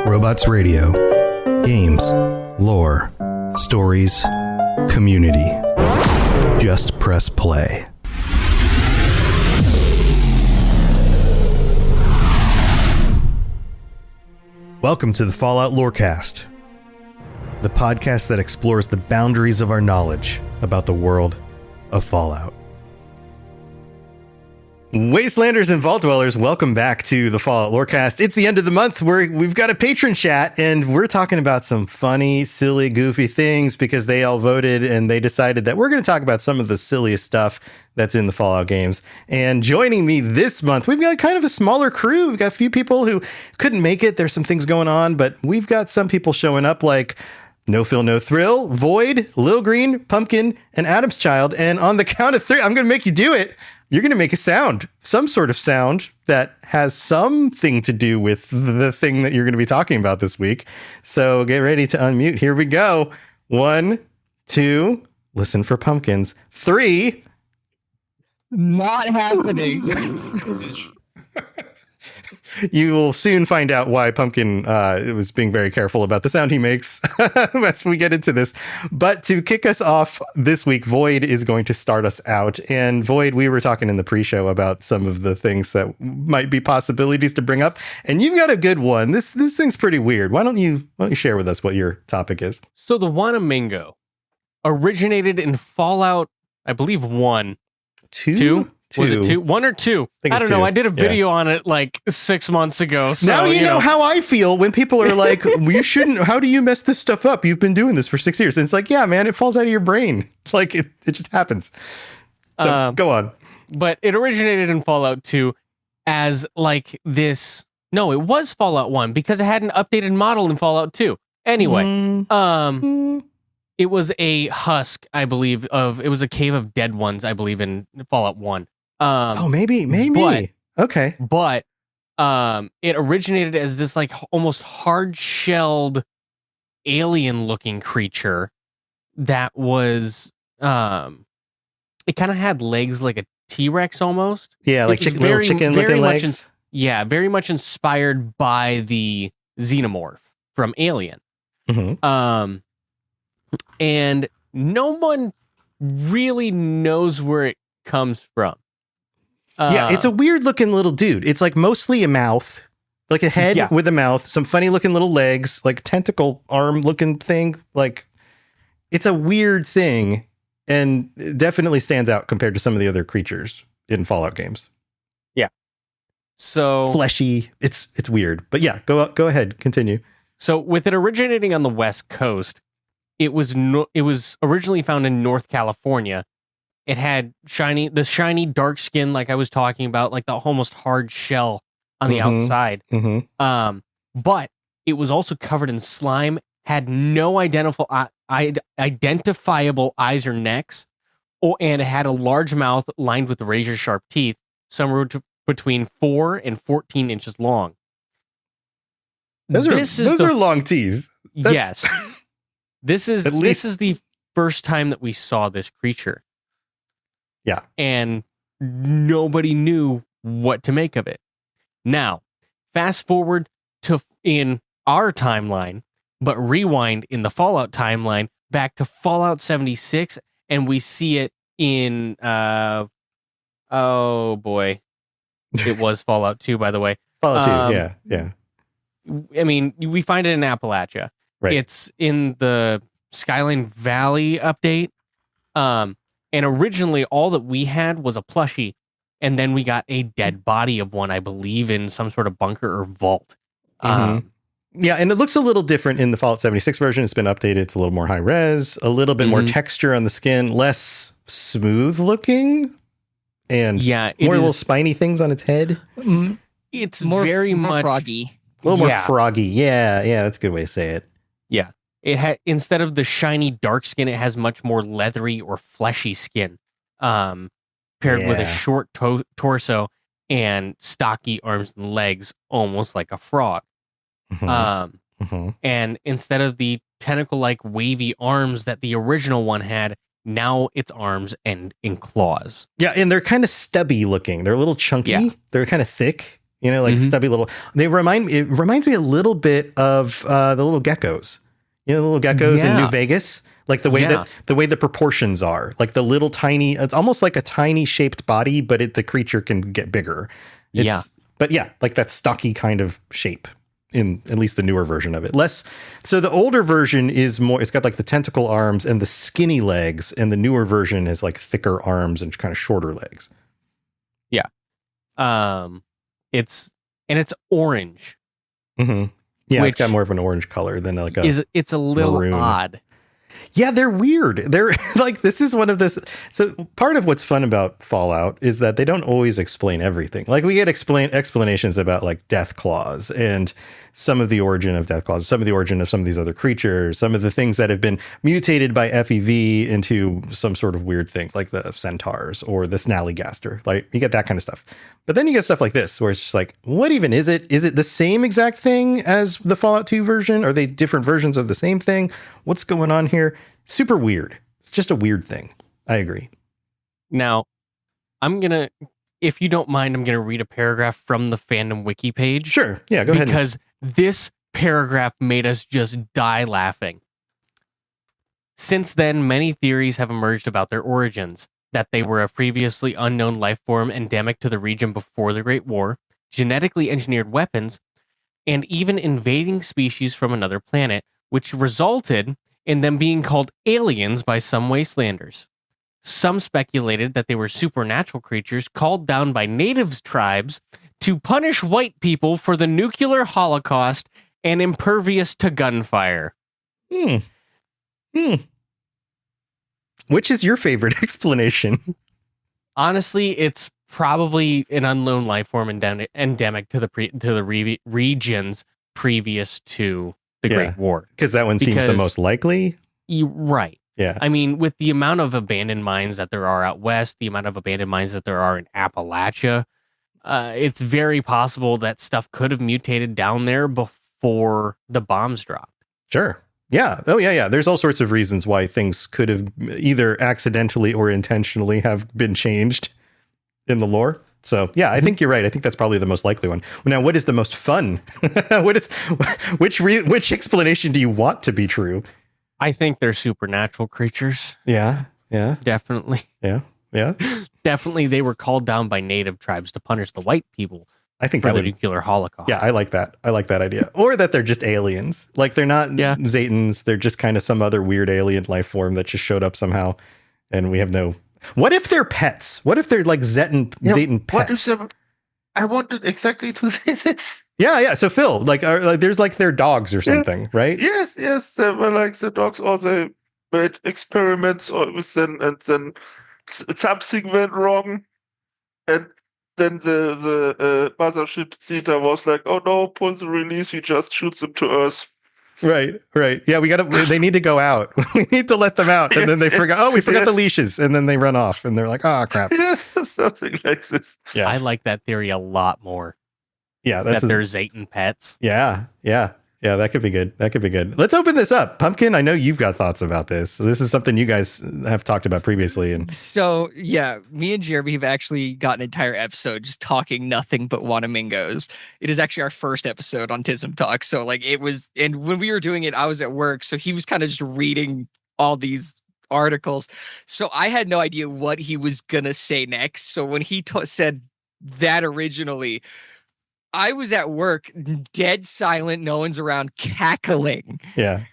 Robots Radio. Games, lore, stories, community. Just press play. Welcome to the Fallout Lorecast, the podcast that explores the boundaries of our knowledge about the world of Fallout. Wastelanders and Vault Dwellers, welcome back to the Fallout Lorecast. It's the end of the month where we've got a patron chat, and we're talking about some funny, silly, goofy things because they all voted and they decided that we're going to talk about some of the silliest stuff that's in the Fallout games. And joining me this month, we've got kind of a smaller crew. We've got a few people who couldn't make it. There's some things going on, but we've got some people showing up like No Feel, No Thrill, Void, Lil Green, Pumpkin, and Adam's Child. And on the count of three, I'm going to make you do it. You're going to make a sound, some sort of sound that has something to do with the thing that you're going to be talking about this week. So get ready to unmute. Here we go. 1, 2, listen for pumpkins. 3. Not happening. You will soon find out why Pumpkin was being very careful about the sound he makes as we get into this. But to kick us off this week, Void is going to start us out. And Void, we were talking in the pre-show about some of the things that might be possibilities to bring up. And you've got a good one. This thing's pretty weird. Why don't you share with us what your topic is? So the Wanamingo originated in Fallout, I believe, 1. 2? Was it 2? 1 or 2? I don't know. I did a video on it like 6 months ago. So, now you know how I feel when people are like, you shouldn't, how do you mess this stuff up? You've been doing this for 6 years. And it's like, yeah, man, it falls out of your brain. Like it just happens. So go on. But it originated in Fallout 2 as like this. No, it was Fallout 1 because it had an updated model in Fallout 2. Anyway, it was a husk, I believe, it was a cave of dead ones, I believe, in Fallout 1. Maybe. Okay. But it originated as this like almost hard-shelled alien-looking creature that was it kind of had legs like a T-Rex almost. Yeah, like little chicken-looking legs. Very much inspired by the xenomorph from Alien. Mm-hmm. And no one really knows where it comes from. Yeah, it's a weird looking little dude. It's like mostly a mouth, like a head with a mouth, some funny looking little legs, like tentacle arm looking thing. Like it's a weird thing and it definitely stands out compared to some of the other creatures in Fallout games. Yeah. So fleshy. It's weird. But yeah, go ahead, continue. So with it originating on the West Coast, it was originally found in North California. It had shiny dark skin, like I was talking about, like the almost hard shell on the outside. Mm-hmm. But it was also covered in slime, had no identifiable eyes or necks, and it had a large mouth lined with razor sharp teeth, somewhere between 4 and 14 inches long. Those are long teeth. Yes. This is the first time that we saw this creature. Yeah. And nobody knew what to make of it. Now, fast forward to in our timeline, but rewind in the Fallout timeline back to Fallout 76, and we see it in oh boy. It was Fallout 2, by the way. Fallout 2, yeah. I mean, we find it in Appalachia. Right. It's in the Skyline Valley update. And originally all that we had was a plushie, and then we got a dead body of one, I believe, in some sort of bunker or vault. Yeah, and it looks a little different in the Fallout 76 version. It's been updated. It's a little more high res, a little bit more texture on the skin, less smooth looking, and more little spiny things on its head. It's more much froggy. A little more froggy. Yeah, that's a good way to say it. Yeah. It had, instead of the shiny dark skin, it has much more leathery or fleshy skin, paired with a short torso and stocky arms and legs, almost like a frog. And instead of the tentacle-like wavy arms that the original one had, now it's arms and in claws. Yeah, and they're kind of stubby looking. They're a little chunky. Yeah. They're kind of thick. You know, like Mhm. stubby little. It reminds me a little bit of the little geckos. You know, the little geckos in New Yeah. Vegas, like the way Yeah. the proportions are, like the little tiny. It's almost like a tiny shaped body, but the creature can get bigger. Yeah. But yeah, like that stocky kind of shape in at least the newer version of it. Less. So the older version is more. It's got like the tentacle arms and the skinny legs, and the newer version is like thicker arms and kind of shorter legs. It's orange. Mm-hmm. Yeah, it's got Which more of an orange color than like it's a little maroon. odd. Yeah, they're weird. They're like, this is one of this. So part of what's fun about Fallout is that they don't always explain everything. Like we get explanations about like death claws and some of the origin of death claws, some of the origin of some of these other creatures, some of the things that have been mutated by FEV into some sort of weird things like the centaurs or the snallygaster. Like you get that kind of stuff. But then you get stuff like this where it's just like, what even is it? Is it the same exact thing as the Fallout 2 version? Are they different versions of the same thing? What's going on here? Super weird. It's just a weird thing. I agree. Now, if you don't mind, I'm gonna read a paragraph from the fandom wiki page. Sure. Yeah, go ahead. Because this paragraph made us just die laughing. Since then, many theories have emerged about their origins. That they were a previously unknown life form endemic to the region before the Great War, genetically engineered weapons, and even invading species from another planet, which resulted in them being called aliens by some wastelanders. Some speculated that they were supernatural creatures called down by native tribes to punish white people for the nuclear holocaust and impervious to gunfire. Which is your favorite explanation? Honestly, it's probably an unknown life form endemic to the regions previous to the Great War. Because that one seems the most likely. Right. Yeah. I mean, with the amount of abandoned mines that there are out west, the amount of abandoned mines that there are in Appalachia, it's very possible that stuff could have mutated down there before the bombs dropped. Sure. Yeah. Oh, yeah. There's all sorts of reasons why things could have either accidentally or intentionally have been changed in the lore. So, yeah, I think you're right. I think that's probably the most likely one. Now, what is the most fun? Which explanation do you want to be true? I think they're supernatural creatures. Yeah. Definitely. Yeah. Definitely, they were called down by native tribes to punish the white people. I think for the nuclear holocaust. Yeah, I like that. I like that idea. Or that they're just aliens. Like they're not Zetans. They're just kind of some other weird alien life form that just showed up somehow. And we have no... What if they're pets? What if they're like Zetan pets? I wanted exactly to say this. Yeah. So Phil, there's like their dogs or something, right? Yes. They were like the dogs also made experiments with them, and then something went wrong. And then the mothership Zeta was like, "Oh no, pull the release. We just shoot them to Earth." Right. Yeah, they need to go out. We need to let them out. And then they forgot. Oh, we forgot the leashes. And then they run off. And they're like, oh crap. Yes, something like this. Yeah, I like that theory a lot more. Yeah, that they're Zatan pets. Yeah. That could be good. Let's open this up. Pumpkin, I know you've got thoughts about this. So this is something you guys have talked about previously. And so, yeah, me and Jeremy have actually got an entire episode just talking nothing but Wanamingos. It is actually our first episode on Tism Talk. So, like, it was, and when we were doing it, I was at work. So he was kind of just reading all these articles. So I had no idea what he was going to say next. So when he said that originally, I was at work, dead silent, no one's around, cackling. Yeah.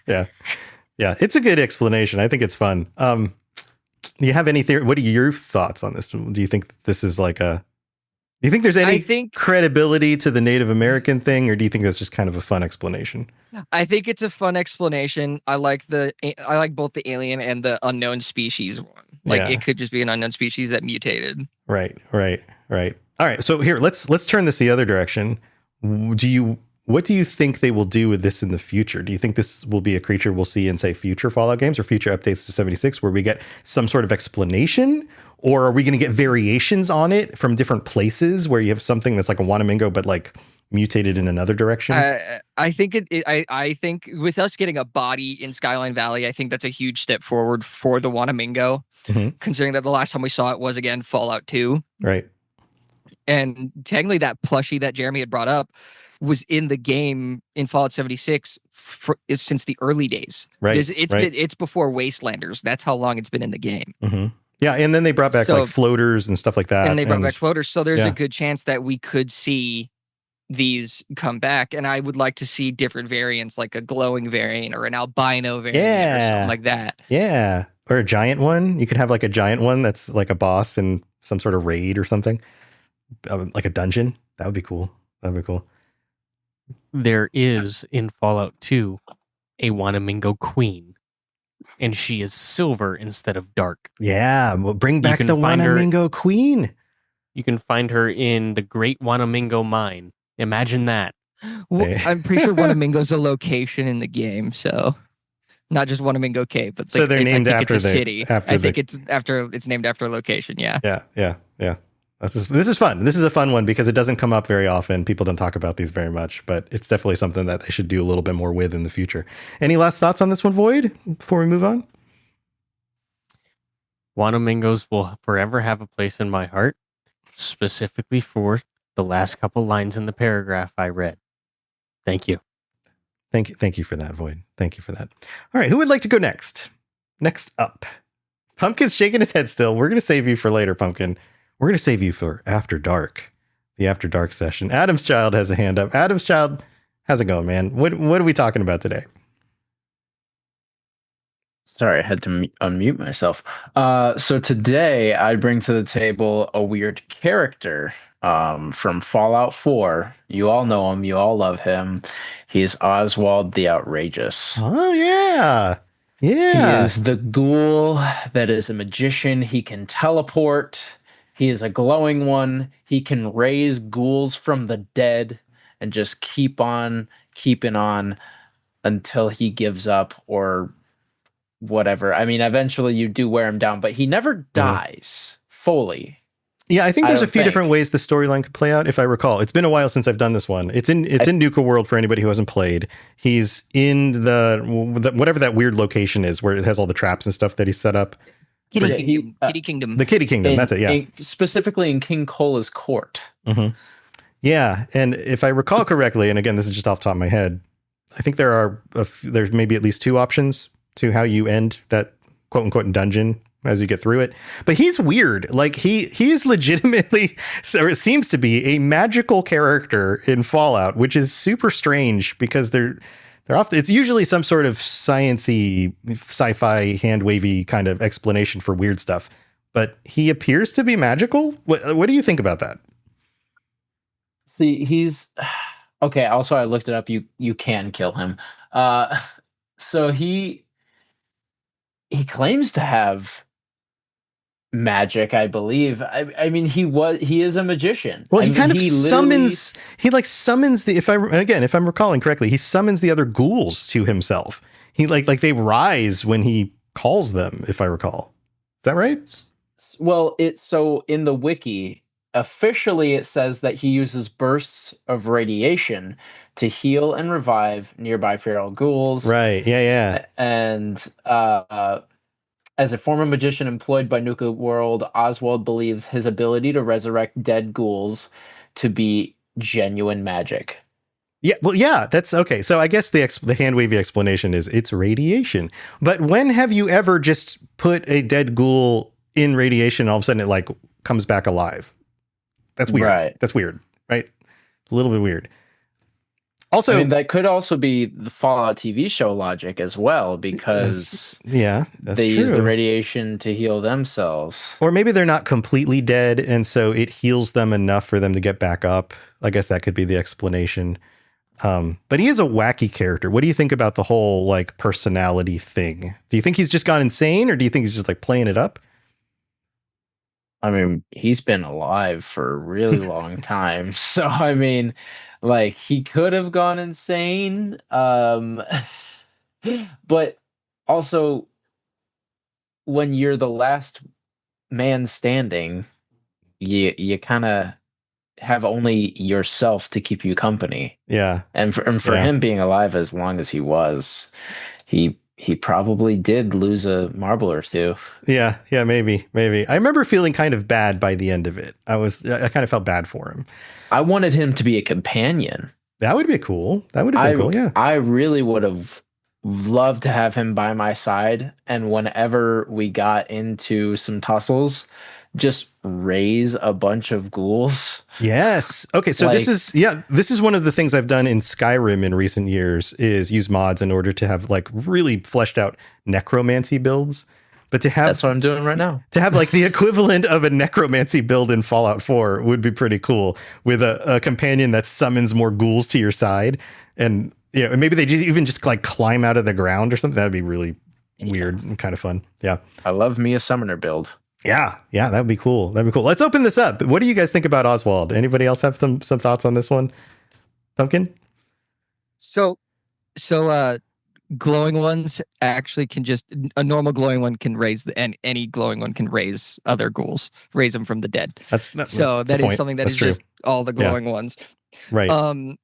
It's a good explanation. I think it's fun. Do you have any theory? What are your thoughts on this? Do you think this is like do you think there's any credibility to the Native American thing, or do you think that's just kind of a fun explanation? I think it's a fun explanation. I like both the alien and the unknown species one. It could just be an unknown species that mutated. Right. All right, so here let's turn this the other direction. What do you think they will do with this in the future? Do you think this will be a creature we'll see in, say, future Fallout games or future updates to 76 where we get some sort of explanation? Or are we going to get variations on it from different places where you have something that's like a Wanamingo but like mutated in another direction? I think I think with us getting a body in Skyline Valley, I think that's a huge step forward for the Wanamingo, considering that the last time we saw it was, again, Fallout 2. Right. And technically, that plushie that Jeremy had brought up was in the game in Fallout 76 since the early days. Right. It's before Wastelanders. That's how long it's been in the game. Mm-hmm. Yeah, and then they brought back like floaters and stuff like that. And they brought back floaters, so there's a good chance that we could see these come back. And I would like to see different variants, like a glowing variant or an albino variant or something like that. Yeah, or a giant one. You could have like a giant one that's like a boss in some sort of raid or something, like a dungeon. That would be cool. There is in Fallout 2 a Wanamingo queen, and she is silver instead of dark. Yeah, well, bring back the Wanamingo queen. You can find her in the Great Wanamingo Mine. Imagine that. Well, I'm pretty sure Wanamingo's a location in the game, so not just Wanamingo Cave, but so they're named after the city. I think it's named after a location. Yeah. This is fun. This is a fun one because it doesn't come up very often. People don't talk about these very much, but it's definitely something that they should do a little bit more with in the future. Any last thoughts on this one, Void, before we move on? Wanamingos will forever have a place in my heart, specifically for the last couple lines in the paragraph I read. Thank you. Thank you for that, Void. Thank you for that. All right, who would like to go next? Next up. Pumpkin's shaking his head still. We're going to save you for later, Pumpkin. We're going to save you for After Dark, the After Dark session. Adam's Child has a hand up. Adam's Child, how's it going, man? What are we talking about today? Sorry, I had to unmute myself. So today I bring to the table a weird character from Fallout 4. You all know him. You all love him. He's Oswald the Outrageous. Oh, yeah. Yeah. He is the ghoul that is a magician. He can teleport. He is a glowing one. He can raise ghouls from the dead and just keep on keeping on until he gives up or whatever. I mean, eventually you do wear him down, but he never dies fully. Yeah, I think there's a few different ways the storyline could play out, if I recall. It's been a while since I've done this one. It's in Nuka World for anybody who hasn't played. He's in the whatever that weird location is where it has all the traps and stuff that he set up. Kitty Kingdom. The Kitty Kingdom, that's it, yeah. Specifically in King Cola's court. Mm-hmm. Yeah, and if I recall correctly, and again, this is just off the top of my head, I think there's maybe at least two options to how you end that quote-unquote dungeon as you get through it. But he's weird. Like he is legitimately, or it seems to be, a magical character in Fallout, which is super strange because they're often, it's usually some sort of sciencey, sci-fi, hand-wavy kind of explanation for weird stuff. But he appears to be magical. What do you think about that? See, he's okay. Also, I looked it up. You can kill him. So he claims to have magic, I believe. I mean, he is a magician. Well, he summons the, if I'm recalling correctly, he summons the other ghouls to himself. He like they rise when he calls them, if I recall. Is that right? Well, so in the wiki, officially it says that he uses bursts of radiation to heal and revive nearby feral ghouls. Right. Yeah. And as a former magician employed by Nuka World, Oswald believes his ability to resurrect dead ghouls to be genuine magic. Yeah, well, yeah, that's okay. So I guess the hand-wavy explanation is it's radiation. But when have you ever just put a dead ghoul in radiation and all of a sudden it like comes back alive? That's weird. Right. That's weird, right? A little bit weird. Also, I mean, that could also be the Fallout TV show logic as well, because they use the radiation to heal themselves. Or maybe they're not completely dead, and so it heals them enough for them to get back up. I guess that could be the explanation. But he is a wacky character. What do you think about the whole like personality thing? Do you think he's just gone insane, or do you think he's just like playing it up? I mean, he's been alive for a really long time. So, I mean, like, he could have gone insane. But also, when you're the last man standing, you kind of have only yourself to keep you company. Yeah. And for him being alive as long as he was, he He probably did lose a marble or two. Yeah, maybe. I remember feeling kind of bad by the end of it. I kind of felt bad for him. I wanted him to be a companion. That would be cool. That would have been cool, yeah. I really would have loved to have him by my side. And whenever we got into some tussles, just raise a bunch of ghouls. Yes. Okay, so this is one of the things I've done in Skyrim in recent years is use mods in order to have like really fleshed out necromancy builds. But to have that's what I'm doing right now. To have like the equivalent of a necromancy build in Fallout 4 would be pretty cool with a companion that summons more ghouls to your side. And maybe they even just like climb out of the ground or something. That'd be really weird and kind of fun. Yeah. I love me a summoner build. Yeah, that'd be cool. Let's open this up. What do you guys think about Oswald? Anybody else have some thoughts on this one? Pumpkin? So glowing ones actually can just a normal glowing one can raise any glowing one can raise other ghouls, raise them from the dead. That's that the is point. something that that's is true. just all the glowing ones. Right.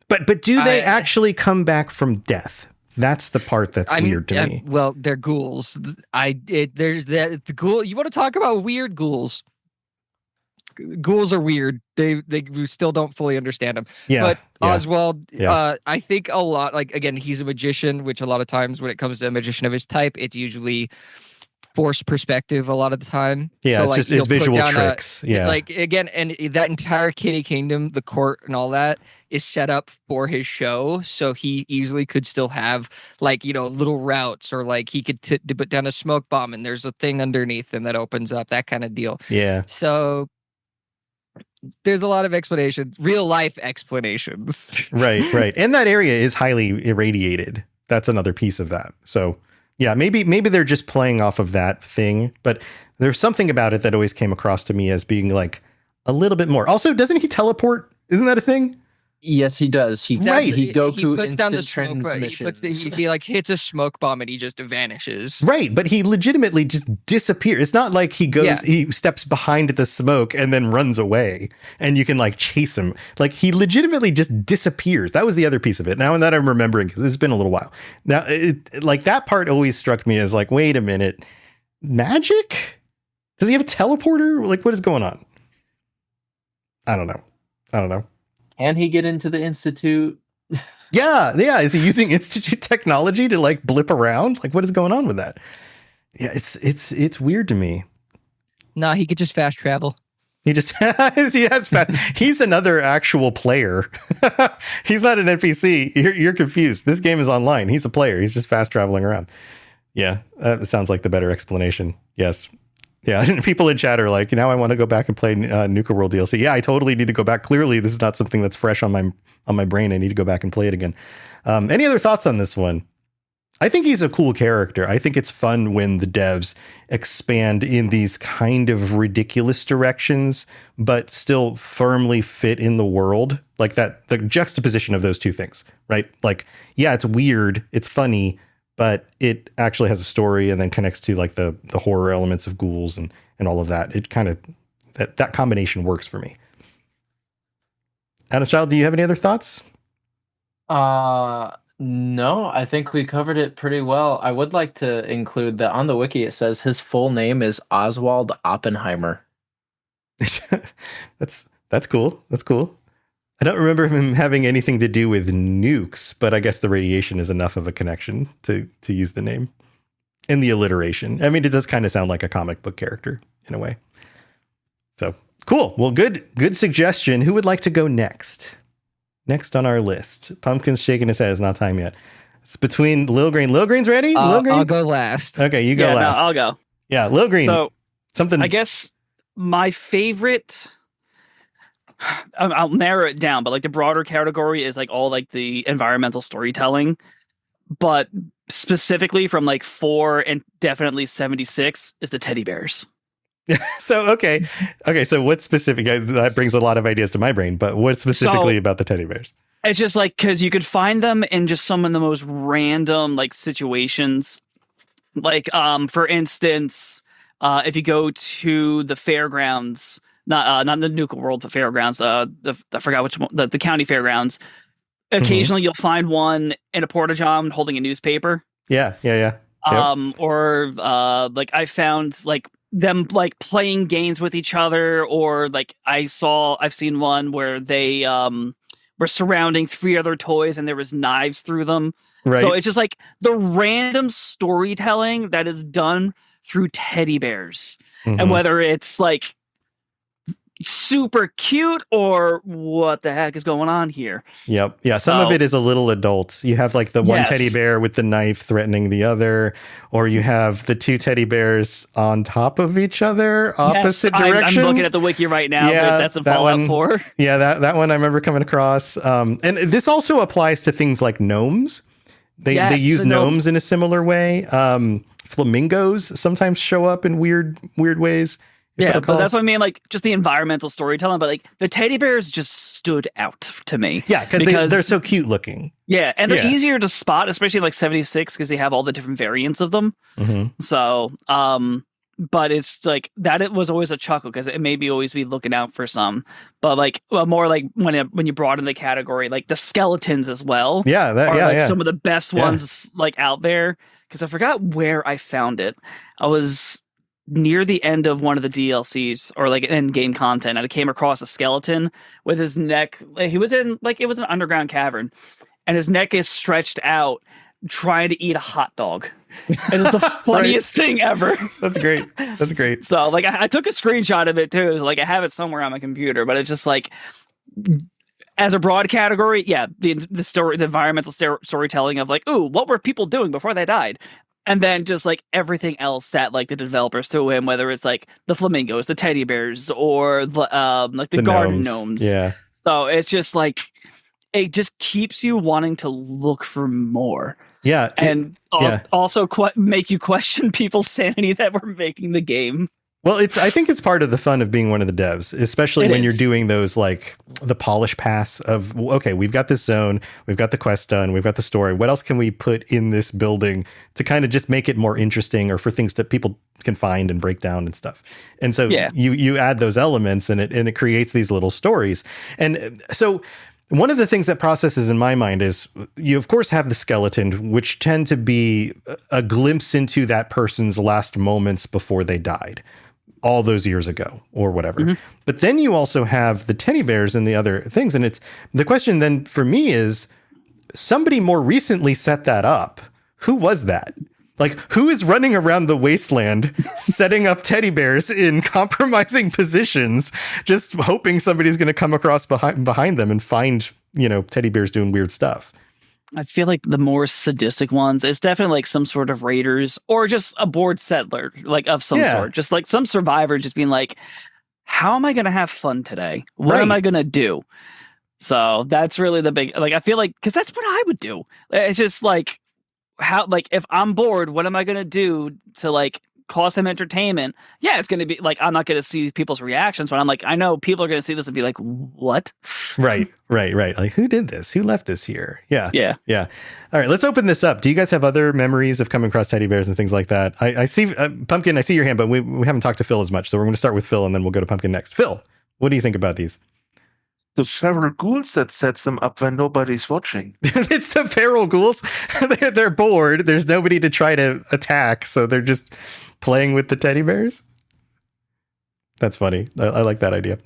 But do they actually come back from death? That's the part that's weird to me. Well, they're ghouls. There's the ghoul. You want to talk about weird ghouls? Ghouls are weird. We still don't fully understand them. Yeah. But yeah. Oswald, Yeah. I think a lot. Like again, he's a magician, which a lot of times when it comes to a magician of his type, it's usually forced perspective a lot of the time. Yeah, so, it's like, just it's visual tricks. Yeah. Like again, and that entire Kitty Kingdom, the court and all that is set up for his show. So he easily could still have like, little routes or like he could put down a smoke bomb and there's a thing underneath him that opens up, that kind of deal. Yeah. So there's a lot of explanations, real life explanations. Right. And that area is highly irradiated. That's another piece of that. So yeah, maybe they're just playing off of that thing, but there's something about it that always came across to me as being like a little bit more. Also, doesn't he teleport? Isn't that a thing? Yes, he does. He Goku puts down the smoke, transmissions. he like hits a smoke bomb and he just vanishes. Right, but he legitimately just disappears. It's not like he goes, he steps behind the smoke and then runs away and you can like chase him. Like he legitimately just disappears. That was the other piece of it. Now and that I'm remembering because it's been a little while. Now, like that part always struck me as like, wait a minute, magic? Does he have a teleporter? Like what is going on? I don't know. Can he get into the Institute? Yeah. Is he using Institute technology to like blip around? Like what is going on with that? Yeah, it's weird to me. Nah, he could just fast travel. He just he's another actual player. He's not an NPC. You're confused. This game is online. He's a player. He's just fast traveling around. Yeah, that sounds like the better explanation. Yes. Yeah, people in chat are like, now I want to go back and play Nuka World DLC. Yeah, I totally need to go back. Clearly, this is not something that's fresh on my brain. I need to go back and play it again. Any other thoughts on this one? I think he's a cool character. I think it's fun when the devs expand in these kind of ridiculous directions, but still firmly fit in the world. Like that, the juxtaposition of those two things, right? Like, yeah, it's weird, it's funny, but it actually has a story and then connects to like the horror elements of ghouls and all of that. It kind of, that combination works for me. Adam Child, do you have any other thoughts? No, I think we covered it pretty well. I would like to include that on the wiki it says his full name is Oswald Oppenheimer. That's cool. That's cool. I don't remember him having anything to do with nukes, but I guess the radiation is enough of a connection to use the name. And the alliteration. I mean, it does kind of sound like a comic book character in a way. So cool. Well, good suggestion. Who would like to go next? Next on our list. Pumpkin's shaking his head. It's not time yet. It's between Lil Green. Lil Green's ready? Lil Green? I'll go last. Okay, you go last. No, I'll go. Yeah, Lil Green. So something. I guess my favorite. I'll narrow it down, but like the broader category is like all like the environmental storytelling, but specifically from like 4 and definitely 76 is the teddy bears. So okay. So what specific? That brings a lot of ideas to my brain. But what specifically about the teddy bears? It's just like because you could find them in just some of the most random like situations. Like for instance, if you go to the fairgrounds. Not the Nuka World Fairgrounds. I forgot which one. The county fairgrounds. Occasionally, you'll find one in a porta-john holding a newspaper. Yeah. Or like I found like them like playing games with each other, or like I've seen one where they were surrounding 3 other toys and there was knives through them. Right. So it's just like the random storytelling that is done through teddy bears. Mhm. And whether it's like super cute or what the heck is going on here. Yep. Yeah. Some of So- it is a little adult. You have like the one Yes. teddy bear with the knife threatening the other, or you have the 2 teddy bears on top of each other, opposite I'm directions. looking at the wiki right now. Yeah, but that's a that Fallout one- 4. Yeah, that one I remember coming across. And this also applies to things like gnomes. They Yes, use the gnomes gnomes. in a similar way. Flamingos sometimes show up in weird ways. if I Yeah, recall. but that's what I mean. Like just the environmental storytelling, but like the teddy bears just stood out to me. Yeah, because they're so cute looking. Yeah, and they're Yeah. easier to spot, especially in like 76 because they have all the different variants of them. Mm-hmm. So, but it's like that. It was always a chuckle because it made me always be looking out for some. But like, well, more like when you broaden the category, like the skeletons as well. Yeah, Are like yeah. some of the best Yeah. ones like out there. Because I forgot where I found it. I was near the end of one of the DLCs or like end game content, and I came across a skeleton with his neck. He was in like it was an underground cavern, and his neck is stretched out, trying to eat a hot dog. It was the funniest thing ever. That's great. That's great. So like I took a screenshot of it too. So, like I have it somewhere on my computer, but it's just like as a broad category, yeah, the story, the environmental storytelling of like, ooh, what were people doing before they died? And then just like everything else that like the developers threw in, whether it's like the flamingos, the teddy bears, or the like the garden gnomes. Yeah. So it's just like it just keeps you wanting to look for more. Yeah. And yeah. also make you question people's sanity that were making the game. Well, I think it's part of the fun of being one of the devs, especially when you're doing those like the polish pass of, okay, we've got this zone, we've got the quest done, we've got the story. What else can we put in this building to kind of just make it more interesting, or for things that people can find and break down and stuff? And so you add those elements and it creates these little stories. And so one of the things that processes in my mind is you, of course, have the skeleton, which tend to be a glimpse into that person's last moments before they died, all those years ago or whatever. Mm-hmm. But then you also have the teddy bears and the other things. And it's the question then for me is, somebody more recently set that up. Who was that? Like, who is running around the wasteland setting up teddy bears in compromising positions, just hoping somebody's going to come across behind them and find, teddy bears doing weird stuff? I feel like the more sadistic ones, it's definitely like some sort of raiders or just a bored settler, like of some sort, just like some survivor just being like, how am I going to have fun today? What am I going to do? So that's really the big, like, I feel like, cause that's what I would do. It's just like, how, like, if I'm bored, what am I going to do to like cause some entertainment? Yeah, it's going to be like, I'm not going to see people's reactions, but I'm like, I know people are going to see this and be like, what? Right. Like, who did this? Who left this here? Yeah. All right, let's open this up. Do you guys have other memories of coming across teddy bears and things like that? I see, Pumpkin, I see your hand, but we haven't talked to Phil as much. So we're going to start with Phil and then we'll go to Pumpkin next. Phil, what do you think about these? The feral ghouls that sets them up when nobody's watching. It's the feral ghouls. They're bored. There's nobody to try to attack. So they're just playing with the teddy bears. That's funny. I like that idea.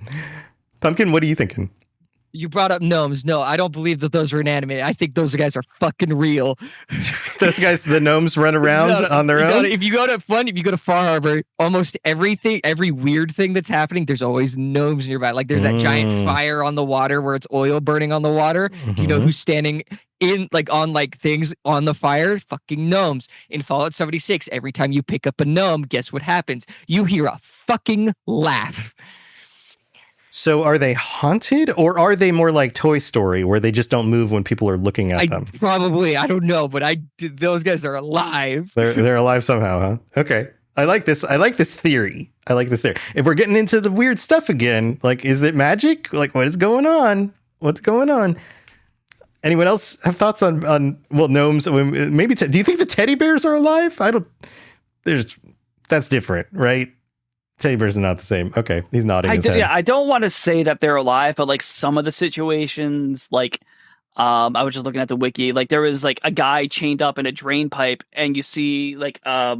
Pumpkin, what are you thinking? You brought up gnomes. No, I don't believe that those are inanimate. I think those guys are fucking real. Those guys, the gnomes run around on their own? If you go to Far Harbor, almost everything, every weird thing that's happening, there's always gnomes nearby. Like there's that giant fire on the water where it's oil burning on the water. Do you know who's standing in like on like things on the fire? Fucking gnomes. In Fallout 76, every time you pick up a gnome, guess what happens? You hear a fucking laugh. So are they haunted, or are they more like Toy Story where they just don't move when people are looking at them? I don't know, but those guys are alive. They're alive somehow, huh? Okay. I like this theory. If we're getting into the weird stuff again, like, is it magic? Like, what is going on? What's going on? Anyone else have thoughts on gnomes? Maybe do you think the teddy bears are alive? That's different, right? Teddy bears are not the same. Okay, he's nodding his head. Yeah, I don't want to say that they're alive, but like some of the situations, like I was just looking at the wiki. Like there was like a guy chained up in a drain pipe, and you see like a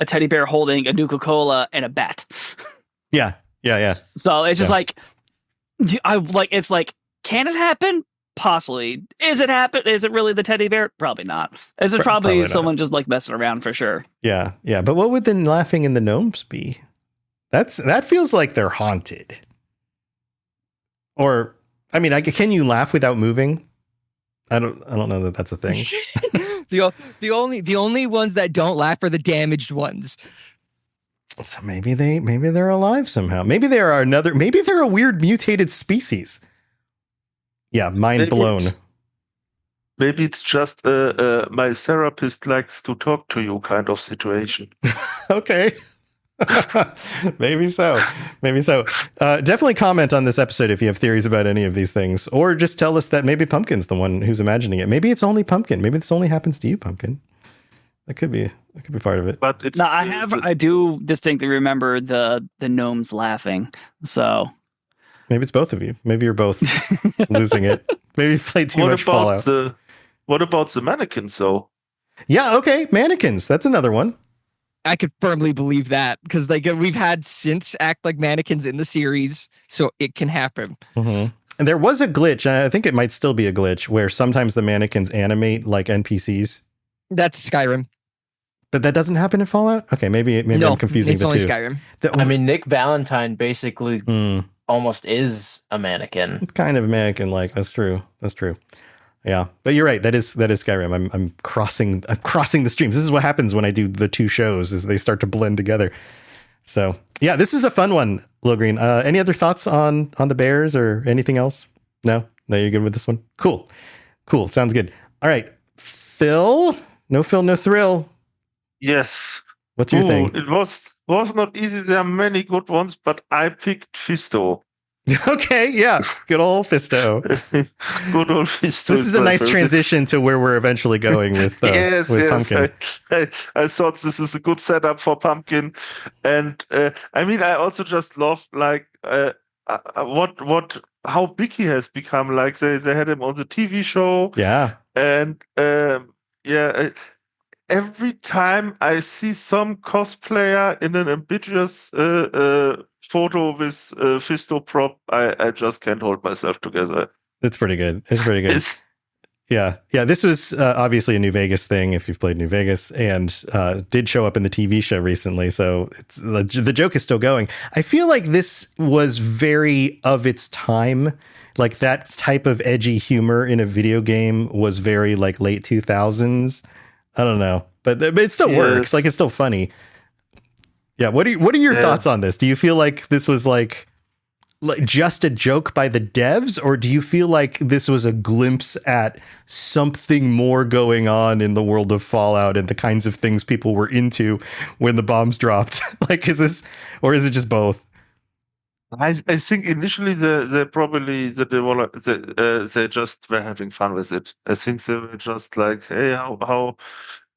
teddy bear holding a Nuka-Cola and a bat. Yeah. So it's just Yeah. like it's like, can it happen? Possibly. Is it happen? Is it really the teddy bear? Probably not. Is it Probably probably not. someone just like messing around for sure? Yeah. But what would the laughing in the gnomes be? That feels like they're haunted. Or, I mean, can you laugh without moving? I don't know that that's a thing. The only ones that don't laugh are the damaged ones. So maybe they're alive somehow. Maybe they're a weird mutated species. Yeah, mind Maybe blown. Maybe it's just my therapist likes to talk to you kind of situation. Okay. Maybe so. Definitely comment on this episode if you have theories about any of these things, or just tell us that maybe Pumpkin's the one who's imagining it. Maybe it's only Pumpkin. Maybe this only happens to you, Pumpkin. That could be part of it. But it's No, I do distinctly remember the gnomes laughing. So Maybe it's both of you. Maybe you're both losing it. Maybe you played too much Fallout. What about the mannequins though? Yeah, okay. Mannequins. That's another one. I could firmly believe that because like we've had synths act like mannequins in the series, so it can happen. Mm-hmm. And there was a glitch, and I think it might still be a glitch, where sometimes the mannequins animate like NPCs. That's Skyrim. But that doesn't happen in Fallout? Okay, maybe No, I'm confusing it's the only two. Skyrim. I mean, Nick Valentine basically Hmm. almost is a mannequin. It's kind of mannequin-like. That's true. Yeah, but you're right. That is Skyrim. I'm crossing the streams. This is what happens when I do the two shows, is they start to blend together. So yeah, this is a fun one, Lil Green. Any other thoughts on the bears or anything else? No, you're good with this one. Cool. Sounds good. All right, Phil. No Phil, no thrill. Yes. What's your thing? It was not easy. There are many good ones, but I picked Fisto. Okay, yeah, good old Fisto. Good old Fisto. This is a nice transition to where we're eventually going with yes. Pumpkin. I thought this is a good setup for Pumpkin, and I mean, I also just love like how big he has become. Like they had him on the TV show. Yeah, and every time I see some cosplayer in an ambiguous photo with Fisto prop, I just can't hold myself together. it's pretty good. Yeah. This was obviously a New Vegas thing, if you've played New Vegas, and did show up in the TV show recently. So the joke is still going. I feel like this was very of its time. Like that type of edgy humor in a video game was very like late 2000s. I don't know, but it still works. Like it's still funny. Yeah. What are your thoughts on this? Do you feel like this was like just a joke by the devs, or do you feel like this was a glimpse at something more going on in the world of Fallout and the kinds of things people were into when the bombs dropped? Like, is this, or is it just both? I think initially they just were having fun with it. I think they were just like, hey, how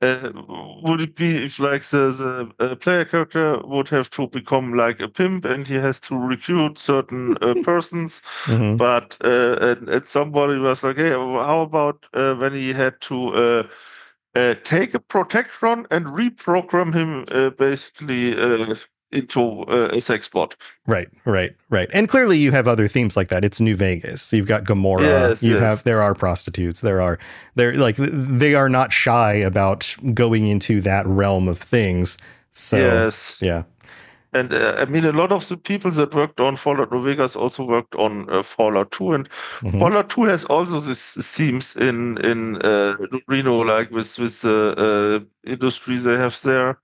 would it be if like the player character would have to become like a pimp and he has to recruit certain persons, Mm-hmm. but and somebody was like, hey, how about when he had to take a Protectron and reprogram him basically into a sex bot. Right. And clearly you have other themes like that. It's New Vegas. So you've got Gomorrah. There are prostitutes. They are not shy about going into that realm of things. So, yes. Yeah. And I mean, a lot of the people that worked on Fallout New Vegas also worked on Fallout 2, and Fallout 2 has also these themes in Reno, like with the industry they have there.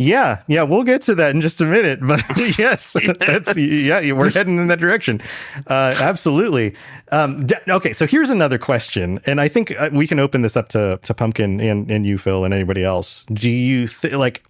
Yeah, we'll get to that in just a minute. But yes, we're heading in that direction. Absolutely. Okay, so here's another question, and I think we can open this up to Pumpkin and you, Phil, and anybody else. Do you like?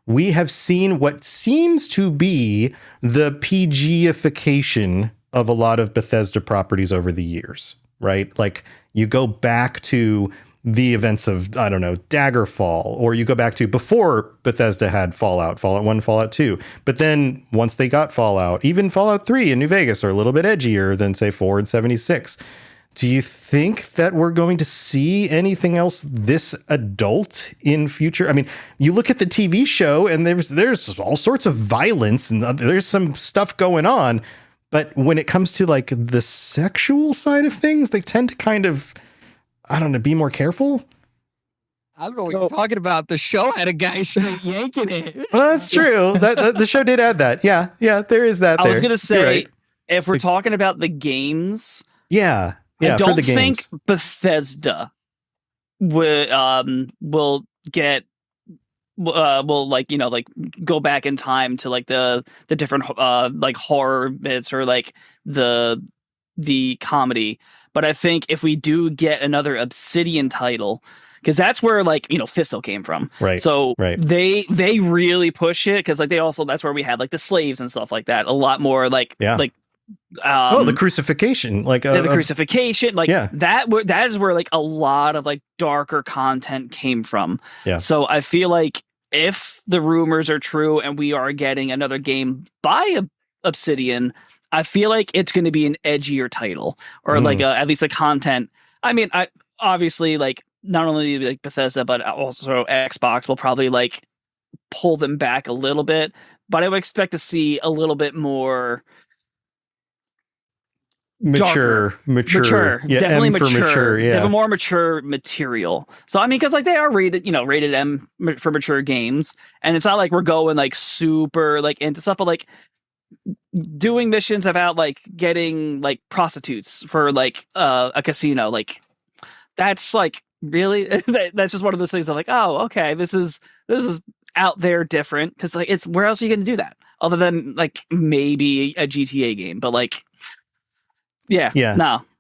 We have seen what seems to be the PG-ification of a lot of Bethesda properties over the years, right? Like you go back to the events of, I don't know, Daggerfall, or you go back to before Bethesda had Fallout 1, Fallout 2. But then once they got Fallout, even Fallout 3 in New Vegas are a little bit edgier than say 4 and 76. Do you think that we're going to see anything else this adult in future? I mean, you look at the TV show and there's all sorts of violence and there's some stuff going on. But when it comes to like the sexual side of things, they tend to kind of, I don't know, be more careful. I don't know what you're talking about. The show had a guy straight yanking it. Well, that's true. That the show did add that. Yeah, there is that. I was gonna You're say, right. if we're talking about the games, Yeah, I for don't the games. think Bethesda will get will like go back in time to like the different like horror bits or like the comedy. But I think if we do get another Obsidian title, because that's where like Fisto came from, Right. So right. they really push it because like that's where we had like the slaves and stuff like that. A lot more like the crucifixion, like the crucifixion, like yeah. that is where like a lot of like darker content came from. Yeah. So I feel like if the rumors are true and we are getting another game by Obsidian, I feel like it's going to be an edgier title or like at least the content. I mean, I obviously like not only like Bethesda, but also Xbox will probably like pull them back a little bit, but I would expect to see a little bit more mature. Yeah, definitely M for mature. They Yeah. have a more mature material. So I mean, because like they are rated M for mature games, and it's not like we're going like super like into stuff, but like doing missions about like getting like prostitutes for like a casino, like that's like really that's just one of those things. I'm like, oh, okay, this is out there different because like it's where else are you going to do that other than like maybe a GTA game, but like. Yeah.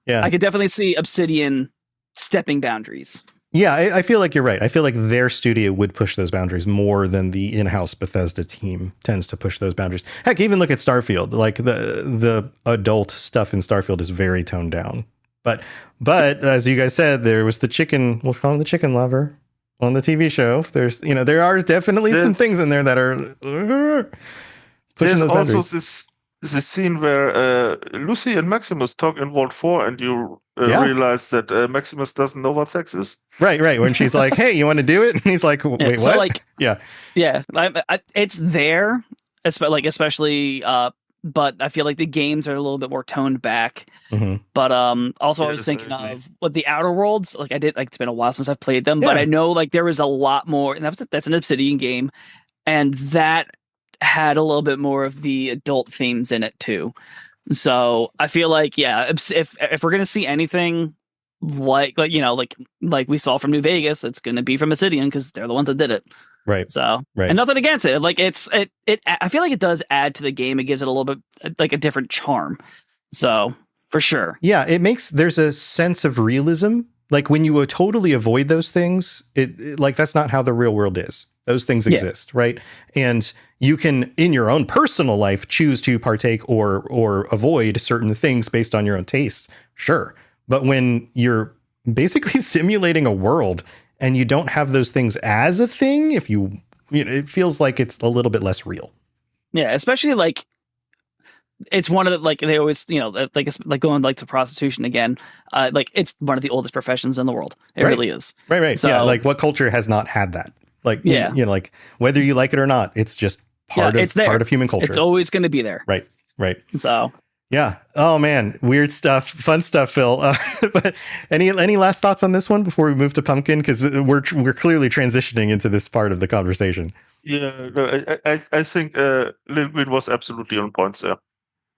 I could definitely see Obsidian stepping boundaries. Yeah, I feel like you're right. I feel like their studio would push those boundaries more than the in-house Bethesda team tends to push those boundaries. Heck, even look at Starfield. Like the adult stuff in Starfield is very toned down. But as you guys said, there was the chicken. We'll call him the chicken lover on the TV show. There's there are definitely some things in there that are pushing those boundaries. Also this scene where Lucy and Maximus talk in Vault 4 and you realize that Maximus doesn't know what sex is. Right. When she's like, hey, you want to do it? And he's like, wait, so what? Like, yeah. It's there, especially, but I feel like the games are a little bit more toned back. Mm-hmm. But also, I was thinking of what the Outer Worlds, like I did, like it's been a while since I've played them, but I know like there was a lot more, and that's an Obsidian game, and that had a little bit more of the adult themes in it too. So I feel like if we're gonna see anything like we saw from New Vegas, it's gonna be from Obsidian because they're the ones that did it. Right. So and nothing against it. Like it I feel like it does add to the game. It gives it a little bit like a different charm. So for sure. Yeah, there's a sense of realism. Like when you totally avoid those things, it like that's not how the real world is. Those things exist, right? And you can, in your own personal life, choose to partake or avoid certain things based on your own tastes. Sure. But when you're basically simulating a world and you don't have those things as a thing, it feels like it's a little bit less real. Yeah, especially like it's one of the, like they always, like going like to prostitution again. Like it's one of the oldest professions in the world. It really is. Right. So, yeah. Like what culture has not had that? Like, like whether you like it or not, it's just part of human culture. It's always going to be there. Right. So, yeah. Oh man. Weird stuff. Fun stuff, Phil. But any last thoughts on this one before we move to Pumpkin? Cause we're clearly transitioning into this part of the conversation. Yeah. No, I think Little Green was absolutely on point there.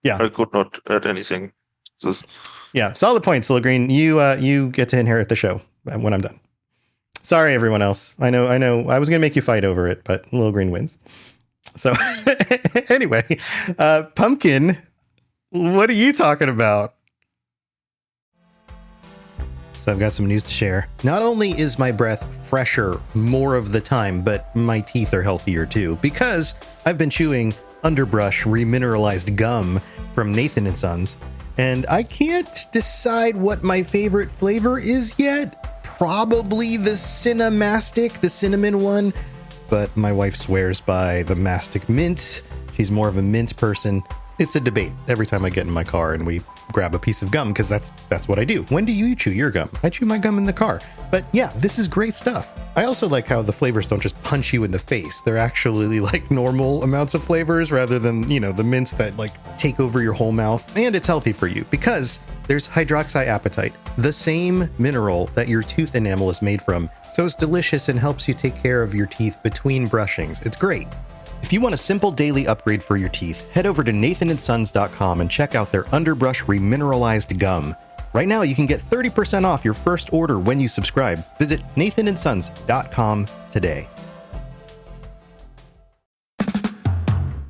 Yeah. I could not add anything. Yeah. Solid points, Little Green. You get to inherit the show when I'm done. Sorry, everyone else. I know. I was going to make you fight over it, but Little Green wins. So anyway, Pumpkin, what are you talking about? So I've got some news to share. Not only is my breath fresher more of the time, but my teeth are healthier too, because I've been chewing underbrush remineralized gum from Nathan & Sons, and I can't decide what my favorite flavor is yet. Probably the Cinemastic, the cinnamon one, but my wife swears by the Mastic Mint. She's more of a mint person. It's a debate every time I get in my car and we grab a piece of gum because that's what I do. When do you chew your gum? I chew my gum in the car. But yeah, this is great stuff. I also like how the flavors don't just punch you in the face. They're actually like normal amounts of flavors rather than, you know, the mints that like take over your whole mouth. And it's healthy for you because there's hydroxyapatite, the same mineral that your tooth enamel is made from. So it's delicious and helps you take care of your teeth between brushings. It's great. If you want a simple daily upgrade for your teeth, head over to nathanandsons.com and check out their Underbrush Remineralized Gum. Right now, you can get 30% off your first order when you subscribe. Visit nathanandsons.com today.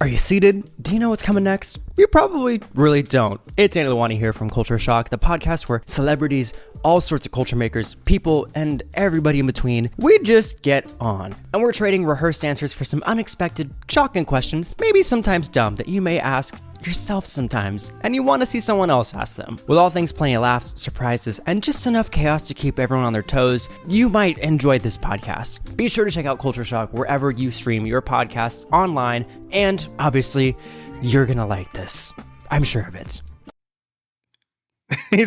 Are you seated? Do you know what's coming next? You probably really don't. It's Andy Lawani here from Culture Shock, the podcast where celebrities, all sorts of culture makers, people, and everybody in between, we just get on. And we're trading rehearsed answers for some unexpected, shocking questions, maybe sometimes dumb, that you may ask yourself sometimes, and you want to see someone else ask them. With all things plenty of laughs, surprises, and just enough chaos to keep everyone on their toes, you might enjoy this podcast. Be sure to check out Culture Shock wherever you stream your podcasts online, and obviously, you're gonna like this. I'm sure of it. He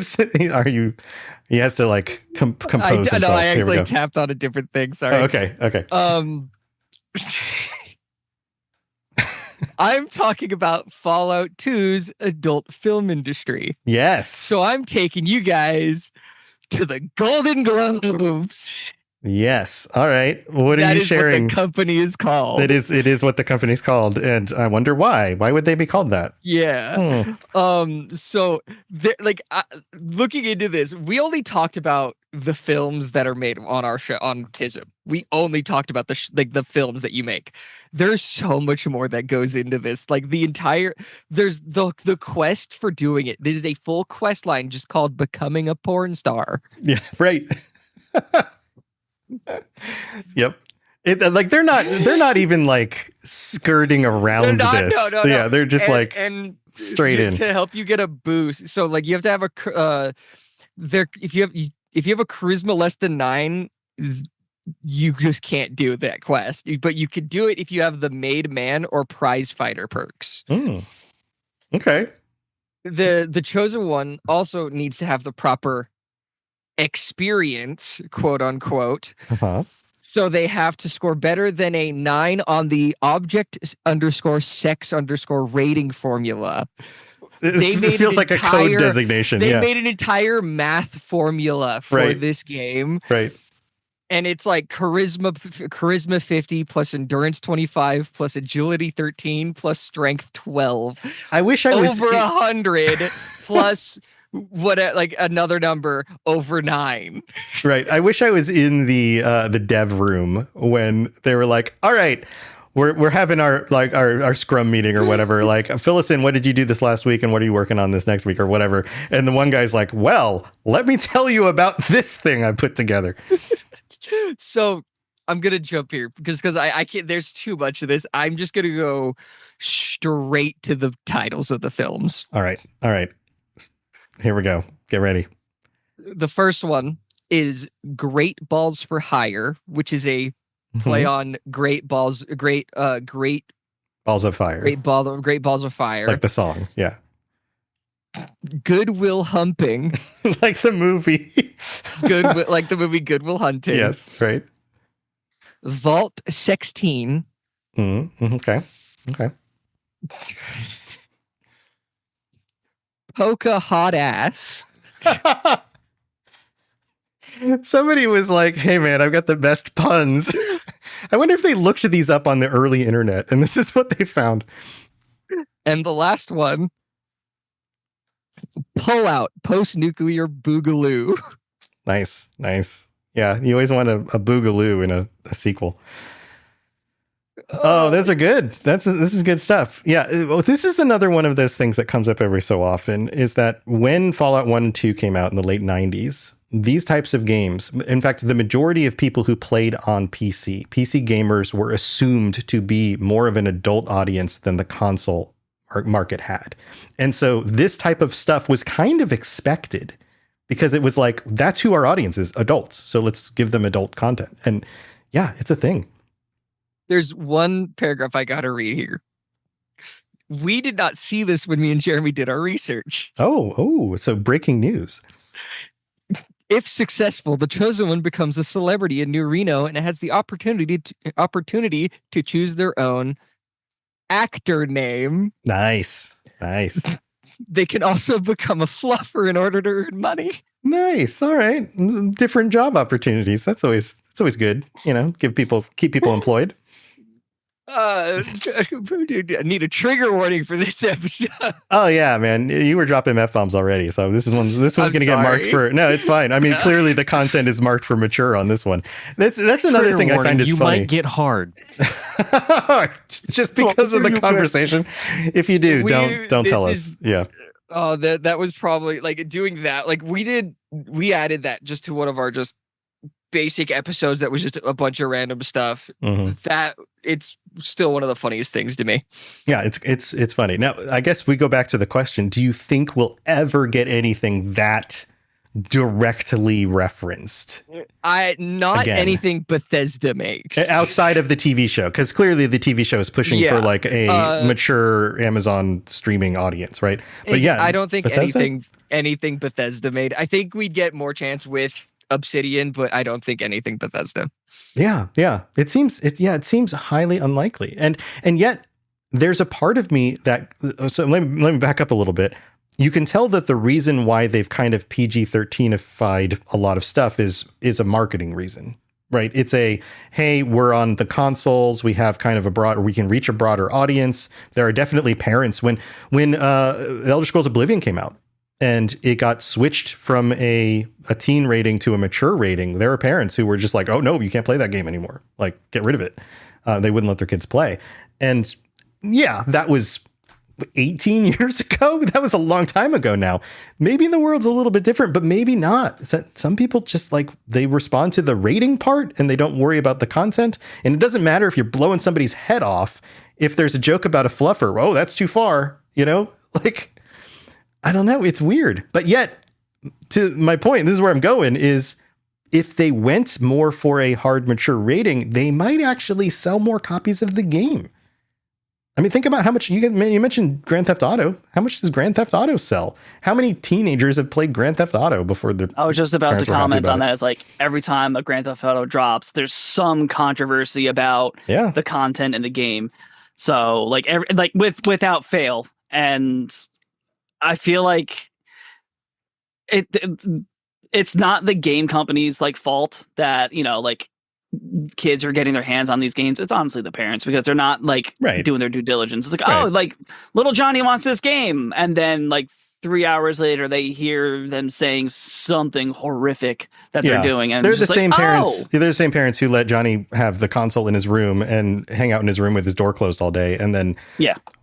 has to like compose himself. No, I Here we actually go. tapped on a different thing. Sorry. Oh, okay. I'm talking about Fallout 2's adult film industry. Yes. So I'm taking you guys to the Golden Globes. Yes. All right. What are you sharing? That is what the company is called. It is what the company's called, and I wonder why. Why would they be called that? Yeah. So looking into this, we only talked about the films that are made on our show on TISM. We only talked about the films that you make. There's so much more that goes into this. Like there's the quest for doing it. There's a full quest line just called Becoming a Porn Star. Yeah, right. Yep. They're not even like skirting around this. No. Yeah, they're just and straight in to help you get a boost. So like you have to have if you have a charisma less than 9, you just can't do that quest. But you could do it if you have the made man or prize fighter perks. Okay. The chosen one also needs to have the proper experience, quote unquote. Uh-huh. So they have to score better than a 9 on the object_sex_ rating formula. It feels like a code designation. They made an entire math formula for this game. Right. And it's like charisma 50 plus endurance 25 plus agility 13 plus strength 12. I wish I was over 100 plus another number over 9. Right. I wish I was in the dev room when they were like, all right, we're having our scrum meeting or whatever. Like, fill us in. What did you do this last week? And what are you working on this next week or whatever? And the one guy's like, well, let me tell you about this thing I put together. So I'm going to jump here because I can't, there's too much of this. I'm just going to go straight to the titles of the films. All right. Here we go. Get ready. The first one is Great Balls for Hire, which is a play on Great Balls of Fire. Great Balls of Fire. Like the song. Yeah. Goodwill Humping. Like the movie. Like the movie Goodwill Hunting. Yes, right. Vault 16. Okay. Polka Hot Ass. Somebody was like, hey man, I've got the best puns. I wonder if they looked these up on the early internet and this is what they found. And the last one, Pull Out Post-Nuclear Boogaloo. Nice. Yeah, you always want a boogaloo in a sequel. Oh, those are good. This is good stuff. Yeah, this is another one of those things that comes up every so often, is that when Fallout 1 and 2 came out in the late 90s, these types of games, in fact, the majority of people who played on PC gamers were assumed to be more of an adult audience than the console market had. And so this type of stuff was kind of expected because it was like, that's who our audience is, adults. So let's give them adult content. And yeah, it's a thing. There's one paragraph I gotta read here. we did not see this when me and Jeremy did our research. So breaking news. If successful, the chosen one becomes a celebrity in New Reno and has the opportunity to choose their own actor name. Nice. They can also become a fluffer in order to earn money. Nice. All right. Different job opportunities. That's always good. Keep people employed. I need a trigger warning for this episode. Oh yeah, man. You were dropping F-bombs already. So this one's going to get marked for, no, it's fine. I mean, clearly the content is marked for mature on this one. That's another thing I find is you funny. You might get hard. Just because of the conversation. If you do, don't tell us. Yeah. Oh, that was probably like doing that. Like we added that just to one of our just basic episodes that was just a bunch of random stuff. That it's still one of the funniest things to me. Yeah, it's funny. Now, I guess we go back to the question, do you think we'll ever get anything that directly referenced? Not anything Bethesda makes. Outside of the TV show, because clearly the TV show is pushing for like a mature Amazon streaming audience, right? But yeah, I don't think Bethesda? anything Bethesda made. I think we'd get more chance with Obsidian, but I don't think anything Bethesda. Yeah. It seems highly unlikely. And yet there's a part of me that, so let me back up a little bit. You can tell that the reason why they've kind of PG-13ified a lot of stuff is a marketing reason, right? It's hey, we're on the consoles. We have kind of we can reach a broader audience. There are definitely parents when Elder Scrolls Oblivion came out, and it got switched from a teen rating to a mature rating. There are parents who were just like, oh, no, you can't play that game anymore. Like, get rid of it. They wouldn't let their kids play. And yeah, that was 18 years ago. That was a long time ago now. Maybe the world's a little bit different, but maybe not. Some people just they respond to the rating part and they don't worry about the content. And it doesn't matter if you're blowing somebody's head off. If there's a joke about a fluffer, oh, that's too far, I don't know. It's weird. But yet, to my point, this is where I'm going, is if they went more for a hard, mature rating, they might actually sell more copies of the game. I mean, think about how much you mentioned Grand Theft Auto. How much does Grand Theft Auto sell? How many teenagers have played Grand Theft Auto before their I was just about to comment on that. It's like every time a Grand Theft Auto drops, there's some controversy about the content in the game. So without fail. And I feel like it's not the game company's fault that, kids are getting their hands on these games. It's honestly the parents, because they're not doing their due diligence. It's little Johnny wants this game. And then 3 hours later, they hear them saying something horrific that they're doing. And they're the same parents. They're the same parents who let Johnny have the console in his room and hang out in his room with his door closed all day. And then,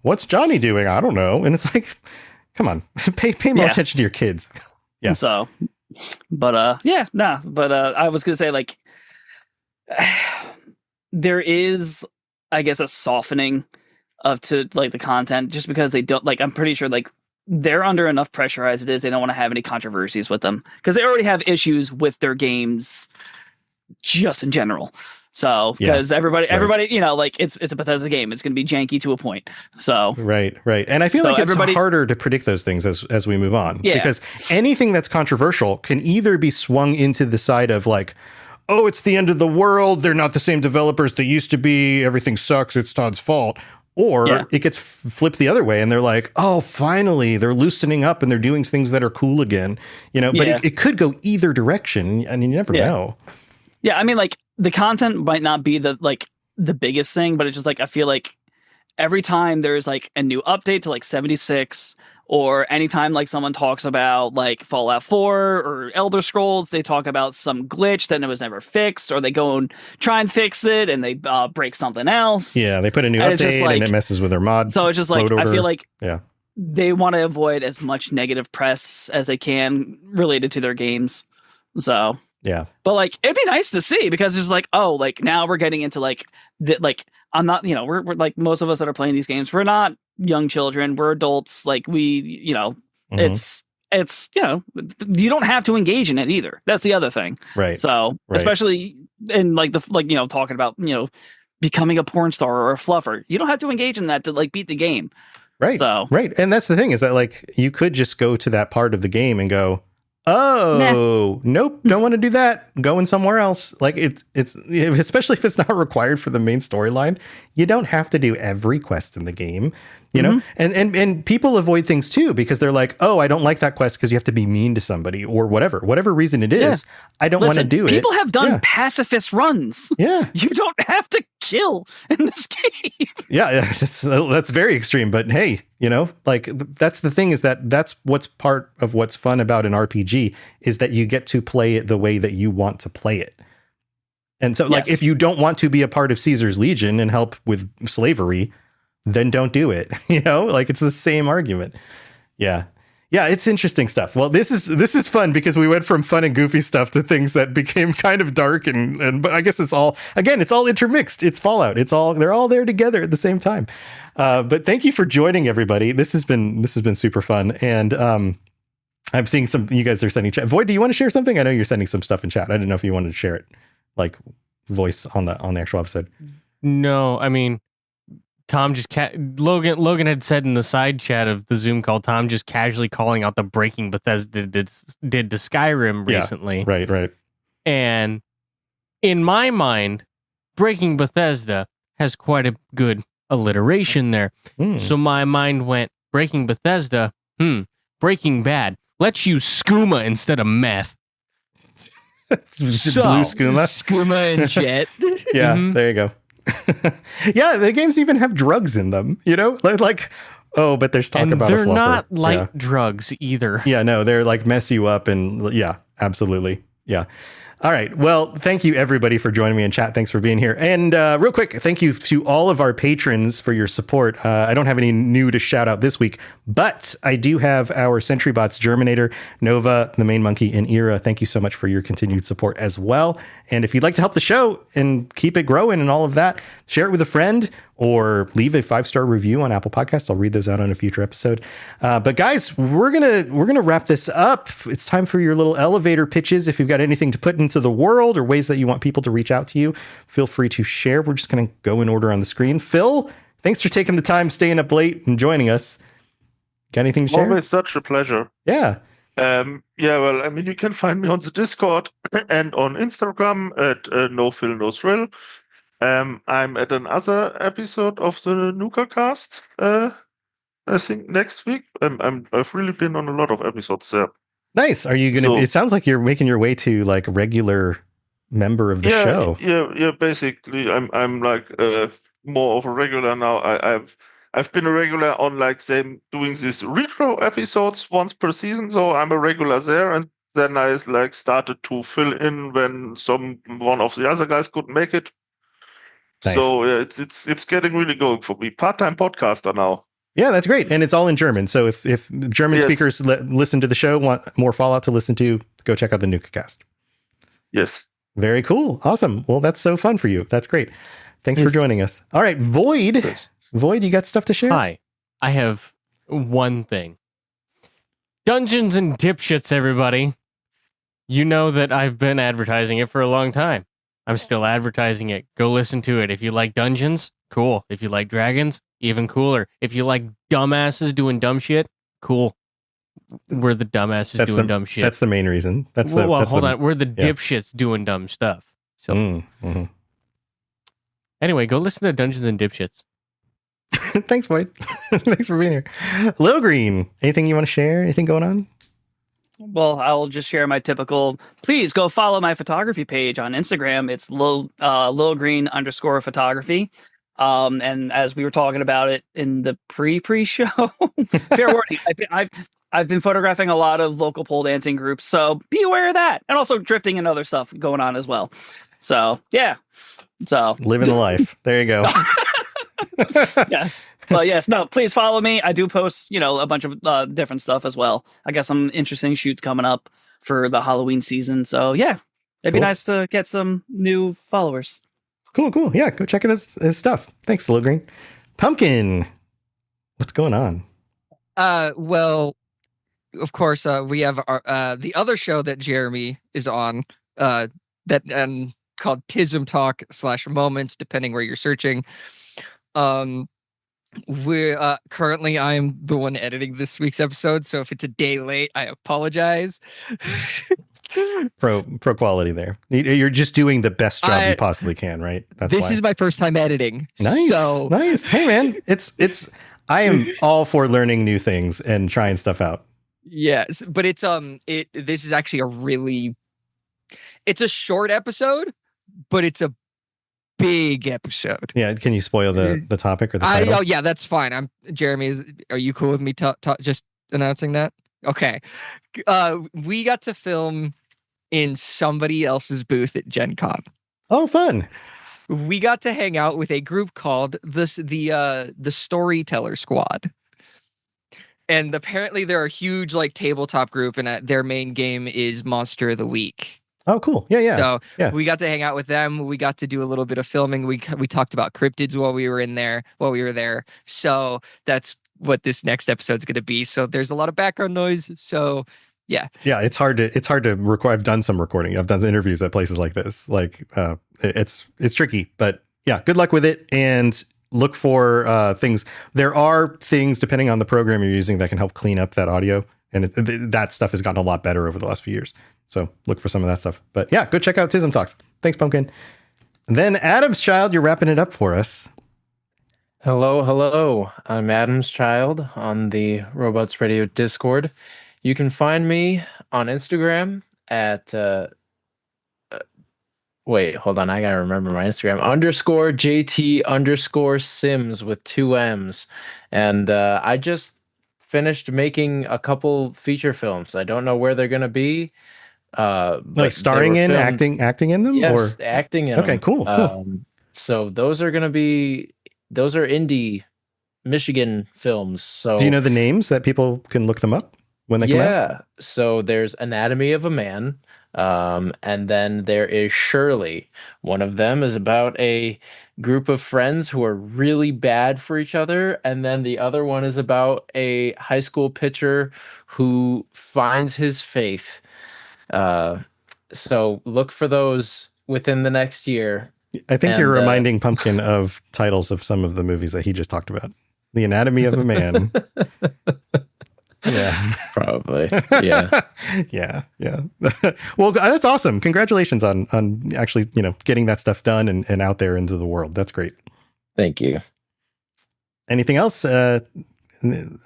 what's Johnny doing? I don't know. And it's like, come on, pay more attention to your kids. Yeah. So, but I was gonna say there is, I guess, a softening to the content, just because they don't I'm pretty sure they're under enough pressure as it is. They don't want to have any controversies with them, because they already have issues with their games just in general. So, because everybody, it's a Bethesda game. It's going to be janky to a point. So, right. And I feel like it's harder to predict those things as we move on, because anything that's controversial can either be swung into the side of oh, it's the end of the world. They're not the same developers they used to be. Everything sucks. It's Todd's fault. Or it gets flipped the other way, and they're like, oh, finally, they're loosening up and they're doing things that are cool again. But it could go either direction, and you never know. Yeah, I mean, the content might not be the biggest thing, but it's just I feel like every time there's a new update to 76, or anytime someone talks about Fallout 4 or Elder Scrolls, they talk about some glitch that was never fixed, or they go and try and fix it and they break something else. Yeah, they put a new update and it messes with their mod. So it's just I feel like they want to avoid as much negative press as they can related to their games. So yeah, but it'd be nice to see, because it's now we're getting into I'm not, we're most of us that are playing these games, we're not young children, we're adults. It's you don't have to engage in it either. That's the other thing. Right. So especially in talking about, becoming a porn star or a fluffer, you don't have to engage in that to beat the game. Right. So Right. And that's the thing is that like you could just go to that part of the game and go, oh, nope, don't want to do that. Going somewhere else. Like it's especially if it's not required for the main storyline, you don't have to do every quest in the game. You know, and people avoid things too because they're like, oh, I don't like that quest because you have to be mean to somebody or whatever reason it is. I don't want to do it. People have done pacifist runs. Yeah. You don't have to kill in this game. Yeah, that's very extreme. But hey, you know, like that's the thing is that's what's part of what's fun about an RPG is that you get to play it the way that you want to play it. And so like if you don't want to be a part of Caesar's Legion and help with slavery, then don't do it. You know, like it's the same argument. Yeah. Yeah, it's interesting stuff. Well, this is fun because we went from fun and goofy stuff to things that became kind of dark and but I guess it's all intermixed. It's Fallout. They're all there together at the same time. But thank you for joining everybody. This has been super fun. And I'm seeing some you guys are sending chat. Void, do you want to share something? I know you're sending some stuff in chat. I didn't know if you wanted to share it like voice on the actual episode. No, I mean Tom just Logan had said in the side chat of the Zoom call, Tom just casually calling out the breaking Bethesda did to Skyrim recently. Yeah, right. And in my mind, breaking Bethesda has quite a good alliteration there. So my mind went breaking Bethesda, Breaking Bad. Let's use skooma instead of meth. Blue skooma. Skooma and jet. Yeah, there you go. Yeah, the games even have drugs in them, you know, like oh, but there's talk about they're a fluffer. not light drugs either. Yeah, no, they're like mess you up and yeah, absolutely. Yeah. All right. Well, thank you everybody for joining me in chat. Thanks for being here. And real quick, thank you to all of our patrons for your support. I don't have any new to shout out this week, but I do have our Sentry Bots Germinator, Nova, the Main Monkey, and Era. Thank you so much for your continued support as well. And if you'd like to help the show and keep it growing and all of that, share it with a friend or leave a 5-star review on Apple Podcasts. I'll read those out on a future episode. But guys, we're gonna wrap this up. It's time for your little elevator pitches. If you've got anything to put into the world or ways that you want people to reach out to you, feel free to share. We're just gonna go in order on the screen. Phil, thanks for taking the time, staying up late, and joining us. Got anything to share? Always such a pleasure. Yeah. Well, I mean, you can find me on the Discord and on Instagram at No Phil No Thrill. I'm at another episode of the Lorecast. I think next week. I've really been on a lot of episodes there. Nice. Are you gonna? It sounds like you're making your way to like regular member of the show. Yeah. Basically, I'm like more of a regular now. I've been a regular on like them doing these retro episodes once per season, so I'm a regular there. And then I like started to fill in when one of the other guys couldn't make it. Nice. So yeah, it's getting really going for me. Part-time podcaster now. Yeah, that's great, and it's all in German. So if German speakers listen to the show, want more Fallout to listen to, go check out the Lorecast. Yes. Very cool. Awesome. Well, that's so fun for you. That's great. Thanks for joining us. All right, Void. Yes. Void, you got stuff to share? Hi, I have one thing. Dungeons and Dipshits, everybody. You know that I've been advertising it for a long time. I'm still advertising it. Go listen to it. If you like dungeons, cool. If you like dragons, even cooler. If you like dumbasses doing dumb shit, cool. We're the dumbasses doing dumb shit. That's the main reason. Hold on. We're the dipshits doing dumb stuff. So, anyway, go listen to Dungeons and Dipshits. Thanks, Void. Thanks for being here. Lil Green, anything you want to share? Anything going on? Well, I'll just share my typical. Please go follow my photography page on Instagram. It's lilgreen_photography. And as we were talking about it in the pre-show, fair warning, I've been photographing a lot of local pole dancing groups, so be aware of that, and also drifting and other stuff going on as well. So yeah, living the life. There you go. Yes. Well, yes. No, please follow me. I do post, a bunch of different stuff as well. I got some interesting shoots coming up for the Halloween season. So yeah, it'd be nice to get some new followers. Cool. Yeah, go check out his stuff. Thanks, Lil Green. Pumpkin, what's going on? Well, of course, we have our the other show that Jeremy is on, called Tism Talk /Moments, depending where you're searching. We're currently I'm the one editing this week's episode, so if it's a day late, I apologize. Pro quality there. You're just doing the best job you possibly can, right? This is my first time editing. Nice. So Nice. Hey man, I am all for learning new things and trying stuff out. yes, but this is actually it's a short episode, but it's a big episode. Yeah, can you spoil the topic or the title? Oh yeah, that's fine. Jeremy, are you cool with me just announcing that? Okay. We got to film in somebody else's booth at Gen Con. Oh, fun. We got to hang out with a group called the Storyteller Squad. And apparently they're a huge like tabletop group, and their main game is Monster of the Week. Oh, cool. Yeah. So we got to hang out with them. We got to do a little bit of filming. We talked about cryptids while we were there. So that's what this next episode's going to be. So there's a lot of background noise. So yeah. It's hard to record. I've done some recording. I've done interviews at places like this. Like it's tricky, but yeah, good luck with it. And look for things. There are things depending on the program you're using that can help clean up that audio. And that stuff has gotten a lot better over the last few years. So look for some of that stuff. But yeah, go check out Tism Talks. Thanks, Pumpkin. And then Adam's Child, you're wrapping it up for us. Hello. I'm Adam's Child on the Robots Radio Discord. You can find me on Instagram at wait, hold on. I gotta remember my Instagram. _JT_Sims with 2 M's. And I just finished making a couple feature films. I don't know where they're gonna be. Like starring in, acting in them? Yes, acting in them. Okay, cool. So those are indie Michigan films. So do you know the names that people can look them up when they come out? Yeah. So there's Anatomy of a Man. And then there is Shirley. One of them is about a group of friends who are really bad for each other. And then the other one is about a high school pitcher who finds his faith. So look for those within the next year. I think you're reminding Pumpkin of titles of some of the movies that he just talked about. The Anatomy of a Man. Yeah, probably. Yeah. yeah. Well, that's awesome. Congratulations on actually, getting that stuff done and out there into the world. That's great. Thank you. Anything else? I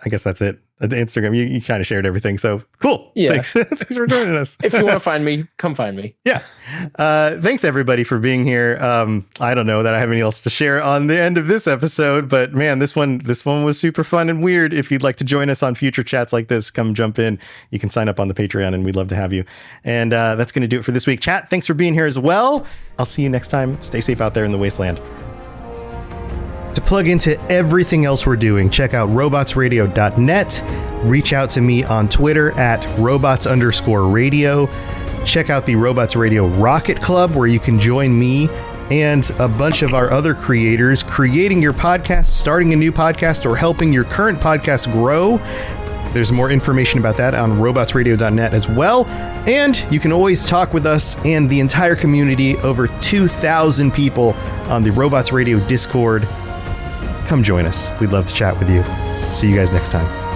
guess that's it. The Instagram, you kind of shared everything. So cool. Yeah. Thanks. Thanks for joining us. If you want to find me, come find me. Yeah. Thanks everybody for being here. I don't know that I have anything else to share on the end of this episode, but man, this one was super fun and weird. If you'd like to join us on future chats like this, come jump in. You can sign up on the Patreon and we'd love to have you. And that's going to do it for this week. Chat, thanks for being here as well. I'll see you next time. Stay safe out there in the wasteland. To plug into everything else we're doing, check out robotsradio.net. Reach out to me on Twitter at robots_radio. Check out the Robots Radio Rocket Club, where you can join me and a bunch of our other creators creating your podcast, starting a new podcast, or helping your current podcast grow. There's more information about that on robotsradio.net as well. And you can always talk with us and the entire community, over 2,000 people on the Robots Radio Discord. Come join us. We'd love to chat with you. See you guys next time.